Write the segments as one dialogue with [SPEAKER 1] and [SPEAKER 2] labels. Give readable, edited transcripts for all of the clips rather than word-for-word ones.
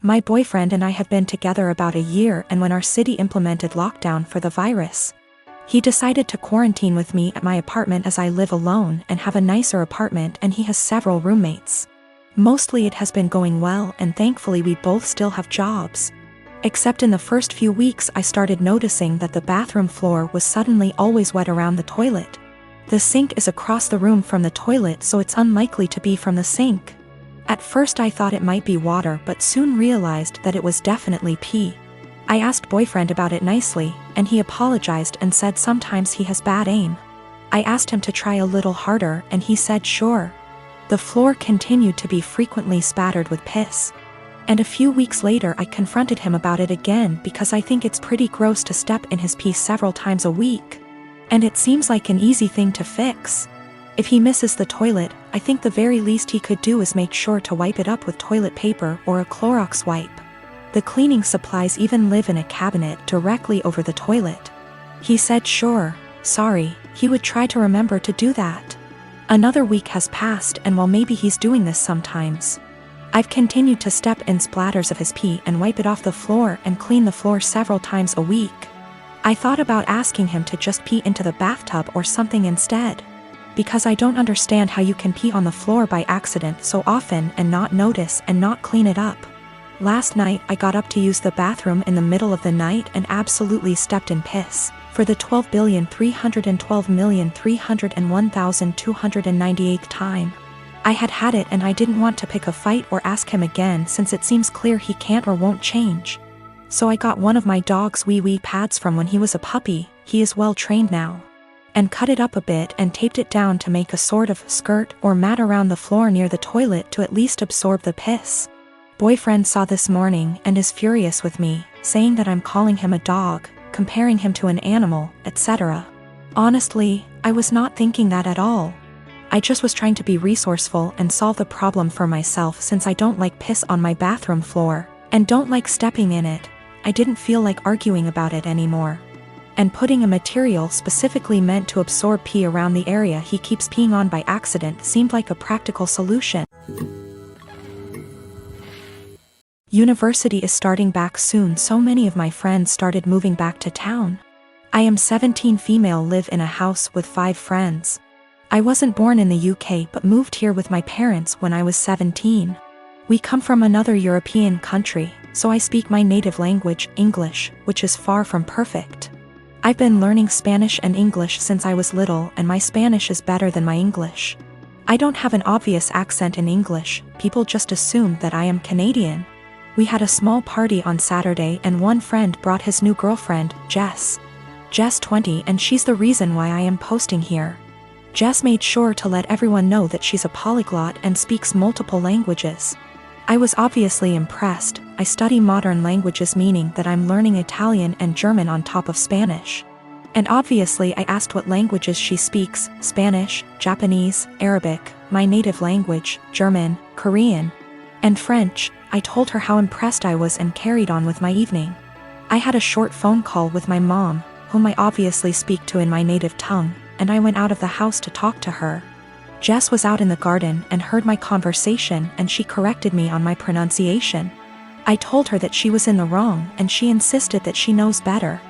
[SPEAKER 1] My boyfriend and I have been together about a year, and when our city implemented lockdown for the virus, he decided to quarantine with me at my apartment as I live alone and have a nicer apartment, and he has several roommates. Mostly it has been going well, and thankfully we both still have jobs. Except in the first few weeks I started noticing that the bathroom floor was suddenly always wet around the toilet. The sink is across the room from the toilet, so it's unlikely to be from the sink. At first I thought it might be water, but soon realized that it was definitely pee. I asked boyfriend about it nicely, and he apologized and said sometimes he has bad aim. I asked him to try a little harder, and he said sure. The floor continued to be frequently spattered with piss. And a few weeks later I confronted him about it again because I think it's pretty gross to step in his pee several times a week. And it seems like an easy thing to fix. If he misses the toilet, I think the very least he could do is make sure to wipe it up with toilet paper or a Clorox wipe. The cleaning supplies even live in a cabinet directly over the toilet. He said sure, sorry, he would try to remember to do that. Another week has passed, and while maybe he's doing this sometimes, I've continued to step in splatters of his pee and wipe it off the floor and clean the floor several times a week. I thought about asking him to just pee into the bathtub or something instead, because I don't understand how you can pee on the floor by accident so often and not notice and not clean it up. Last night I got up to use the bathroom in the middle of the night and absolutely stepped in piss, for the 12,312,301,298th time. I had it, and I didn't want to pick a fight or ask him again since it seems clear he can't or won't change. So I got one of my dog's wee pads from when he was a puppy, he is well trained now, and cut it up a bit and taped it down to make a sort of skirt or mat around the floor near the toilet to at least absorb the piss. Boyfriend saw this morning and is furious with me, saying that I'm calling him a dog, comparing him to an animal, etc. Honestly, I was not thinking that at all. I just was trying to be resourceful and solve the problem for myself since I don't like piss on my bathroom floor, and don't like stepping in it. I didn't feel like arguing about it anymore. And putting a material specifically meant to absorb pee around the area he keeps peeing on by accident seemed like a practical solution. University is starting back soon, so many of my friends started moving back to town. I am 17 female, live in a house with 5 friends. I wasn't born in the UK but moved here with my parents when I was 17. We come from another European country, so I speak my native language, English, which is far from perfect. I've been learning Spanish and English since I was little, and my Spanish is better than my English. I don't have an obvious accent in English, people just assume that I am Canadian. We had a small party on Saturday and one friend brought his new girlfriend, Jess. Jess 20, and she's the reason why I am posting here. Jess made sure to let everyone know that she's a polyglot and speaks multiple languages. I was obviously impressed. I study modern languages, meaning that I'm learning Italian and German on top of Spanish. And obviously I asked what languages she speaks: Spanish, Japanese, Arabic, my native language, German, Korean, and French. I told her how impressed I was and carried on with my evening. I had a short phone call with my mom, whom I obviously speak to in my native tongue, and I went out of the house to talk to her. Jess was out in the garden and heard my conversation, and she corrected me on my pronunciation. I told her that she was in the wrong, and she insisted that she knows better.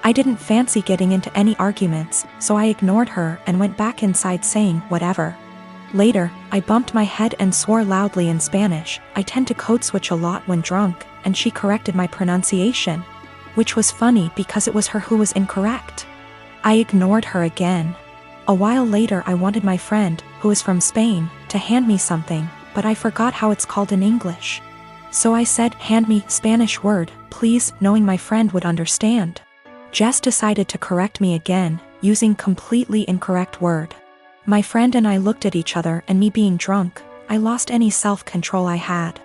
[SPEAKER 1] I didn't fancy getting into any arguments, so I ignored her and went back inside saying whatever. Later, I bumped my head and swore loudly in Spanish. I tend to code switch a lot when drunk, and she corrected my pronunciation, which was funny because it was her who was incorrect. I ignored her again. A while later I wanted my friend, who is from Spain, to hand me something, but I forgot how it's called in English. So I said, "Hand me Spanish word, please," knowing my friend would understand. Jess decided to correct me again, using completely incorrect word. My friend and I looked at each other, and me being drunk, I lost any self-control I had.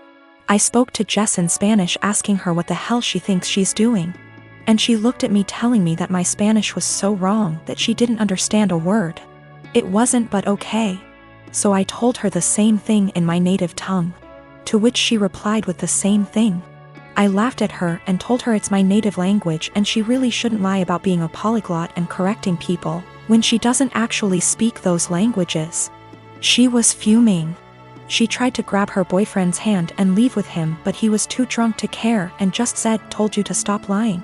[SPEAKER 1] I spoke to Jess in Spanish asking her what the hell she thinks she's doing. And she looked at me telling me that my Spanish was so wrong that she didn't understand a word. It wasn't, but okay. So I told her the same thing in my native tongue, to which she replied with the same thing. I laughed at her and told her it's my native language and she really shouldn't lie about being a polyglot and correcting people when she doesn't actually speak those languages. She was fuming. She tried to grab her boyfriend's hand and leave with him, but he was too drunk to care and just said, "Told you to stop lying."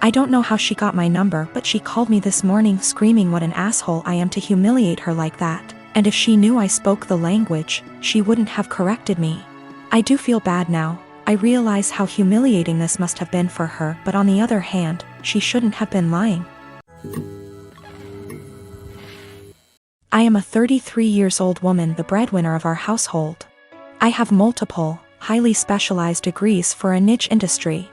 [SPEAKER 1] I don't know how she got my number, but she called me this morning screaming what an asshole I am to humiliate her like that, and if she knew I spoke the language, she wouldn't have corrected me. I do feel bad now. I realize how humiliating this must have been for her, but on the other hand, she shouldn't have been lying. I am a 33 years old woman, the breadwinner of our household. I have multiple, highly specialized degrees for a niche industry.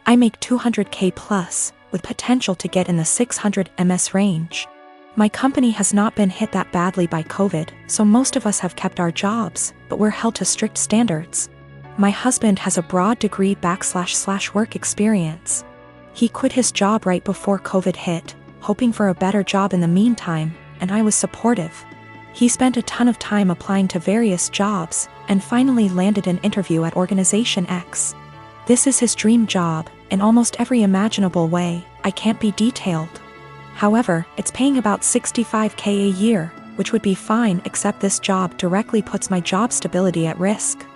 [SPEAKER 1] I make $200K plus, with potential to get in the $600 range. My company has not been hit that badly by COVID, so most of us have kept our jobs, but we're held to strict standards. My husband has a broad degree / work experience. He quit his job right before COVID hit, hoping for a better job in the meantime, and I was supportive. He spent a ton of time applying to various jobs, and finally landed an interview at Organization X. This is his dream job, in almost every imaginable way. I can't be detailed. However, it's paying about $65K a year, which would be fine, except this job directly puts my job stability at risk.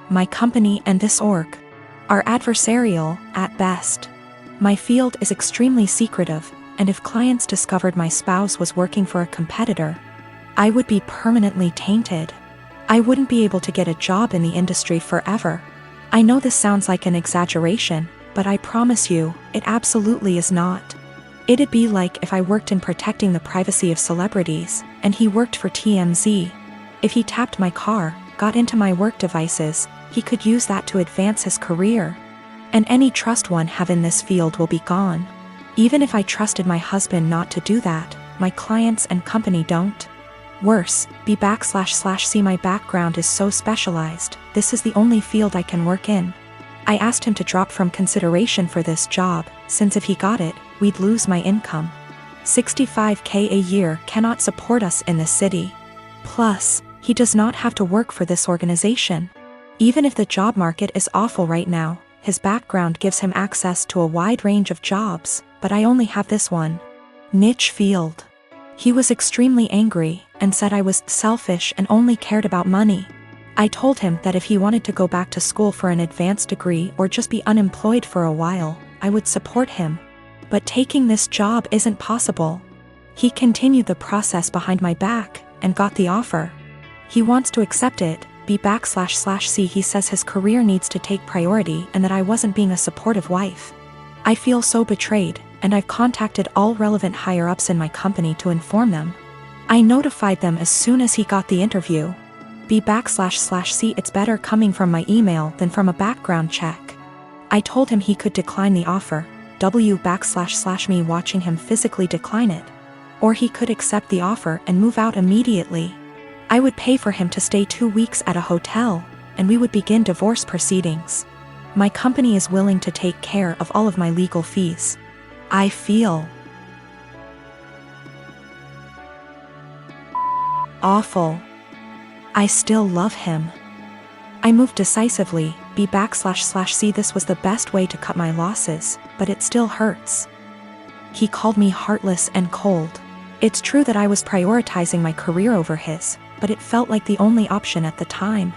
[SPEAKER 1] My company and this org are adversarial, at best. My field is extremely secretive, and if clients discovered my spouse was working for a competitor, I would be permanently tainted. I wouldn't be able to get a job in the industry forever. I know this sounds like an exaggeration, but I promise you, it absolutely is not. It'd be like if I worked in protecting the privacy of celebrities, and he worked for TMZ. If he tapped my car, got into my work devices, he could use that to advance his career. And any trust one have in this field will be gone. Even if I trusted my husband not to do that, my clients and company don't. Worse, B//C my background is so specialized, this is the only field I can work in. I asked him to drop from consideration for this job, since if he got it, we'd lose my income. $65K a year cannot support us in this city. Plus, he does not have to work for this organization. Even if the job market is awful right now, his background gives him access to a wide range of jobs, but I only have this one niche field. He was extremely angry, and said I was selfish and only cared about money. I told him that if he wanted to go back to school for an advanced degree or just be unemployed for a while, I would support him. But taking this job isn't possible. He continued the process behind my back, and got the offer. He wants to accept it, B//C. He says his career needs to take priority and that I wasn't being a supportive wife. I feel so betrayed, and I've contacted all relevant higher-ups in my company to inform them. I notified them as soon as he got the interview. B//C. It's better coming from my email than from a background check. I told him he could decline the offer, W// me watching him physically decline it. Or he could accept the offer and move out immediately. I would pay for him to stay 2 weeks at a hotel, and we would begin divorce proceedings. My company is willing to take care of all of my legal fees. I feel awful. I still love him. I moved decisively, B//C. This was the best way to cut my losses, but it still hurts. He called me heartless and cold. It's true that I was prioritizing my career over his, but it felt like the only option at the time.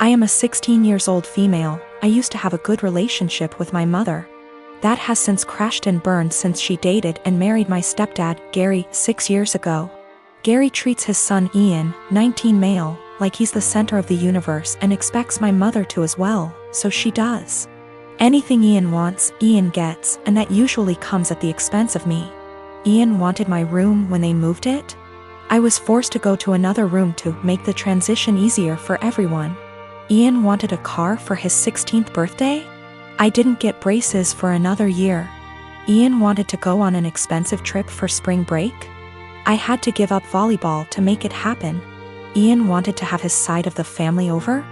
[SPEAKER 1] I am a 16 years old female. I used to have a good relationship with my mother. That has since crashed and burned since she dated and married my stepdad, Gary, 6 years ago. Gary treats his son Ian, 19 male, like he's the center of the universe and expects my mother to as well, so she does. Anything Ian wants, Ian gets, and that usually comes at the expense of me. Ian wanted my room when they moved it. I was forced to go to another room to make the transition easier for everyone. Ian wanted a car for his 16th birthday. I didn't get braces for another year. Ian wanted to go on an expensive trip for spring break. I had to give up volleyball to make it happen. Ian wanted to have his side of the family over.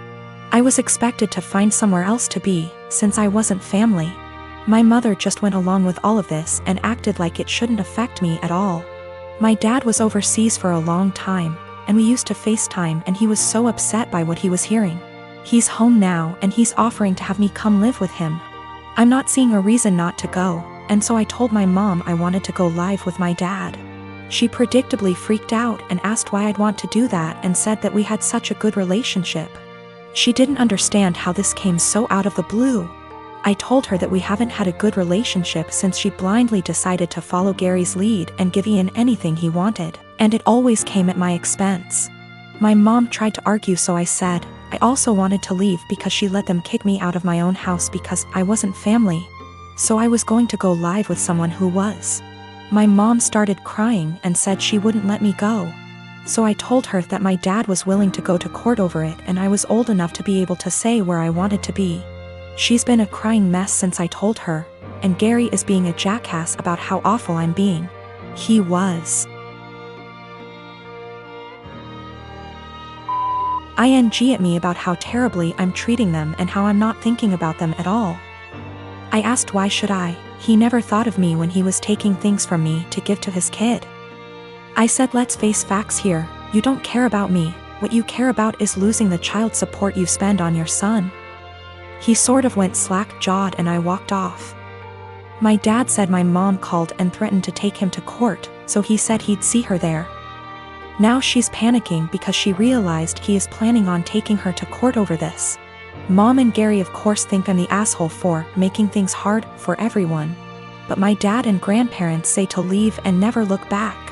[SPEAKER 1] I was expected to find somewhere else to be, since I wasn't family. My mother just went along with all of this and acted like it shouldn't affect me at all. My dad was overseas for a long time, and we used to FaceTime, and he was so upset by what he was hearing. He's home now and he's offering to have me come live with him. I'm not seeing a reason not to go, and so I told my mom I wanted to go live with my dad. She predictably freaked out and asked why I'd want to do that and said that we had such a good relationship. She didn't understand how this came so out of the blue. I told her that we haven't had a good relationship since she blindly decided to follow Gary's lead and give Ian anything he wanted, and it always came at my expense. My mom tried to argue, so I said I also wanted to leave because she let them kick me out of my own house because I wasn't family. So I was going to go live with someone who was. My mom started crying and said she wouldn't let me go. So I told her that my dad was willing to go to court over it and I was old enough to be able to say where I wanted to be. She's been a crying mess since I told her, and Gary is being a jackass about how awful I'm being. He was. ING at me about how terribly I'm treating them and how I'm not thinking about them at all. I asked why should I. He never thought of me when he was taking things from me to give to his kid. I said let's face facts here, you don't care about me, what you care about is losing the child support you spend on your son. He sort of went slack-jawed and I walked off. My dad said my mom called and threatened to take him to court, so he said he'd see her there. Now she's panicking because she realized he is planning on taking her to court over this. Mom and Gary of course think I'm the asshole for making things hard for everyone. But my dad and grandparents say to leave and never look back.